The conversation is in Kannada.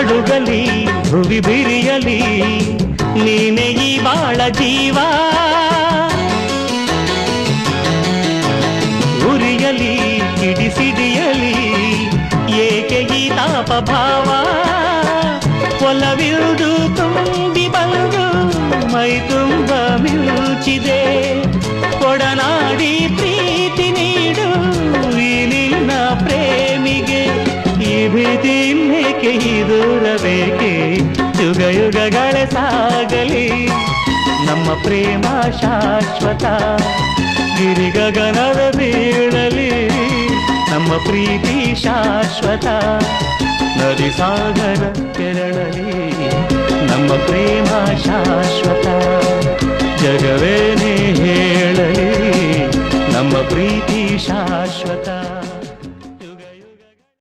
ನಡುಗಲಿ ಭುವಿ ಬಿರಿಯಲಿ ನೀನೆ ಈ ಬಾಳ ಜೀವ ಉರಿಯಲಿ ಕಿಡಿಸಿಡಿಯಲಿ ಏಕೆ ಈ ತಾಪ ಭಾವ ಒಲವಿರುವುದು ತುಂಬಿ ಬಂದು ಮೈ ತುಂಬ ಮಿಂಚಿದೆ ಕೊಡನಾಡಿ ಪ್ರೀತಿ ನೀಡು ಈ ನಿನ್ನ ಪ್ರೇಮಿಗೆ ಈ ಭೀತಿ ಇನ್ನೇಕೆ ಈ ದೂರಬೇಕೆ ಯುಗ ಯುಗಗಳೇ ಸಾಗಲಿ ನಮ್ಮ ಪ್ರೇಮ ಶಾಶ್ವತ ಗಿರಿ ಗಗನದ ಬೀಳಲಿ ನಮ್ಮ ಪ್ರೀತಿ ಶಾಶ್ವತ ನದಿ ಸಾಗರ ಕೆರಳಲಿ ನಮ್ಮ ಪ್ರೇಮ ಶಾಶ್ವತ ಜಗವೇನೇ ಹೇಳಲಿ ನಮ್ಮ ಪ್ರೀತಿ ಶಾಶ್ವತ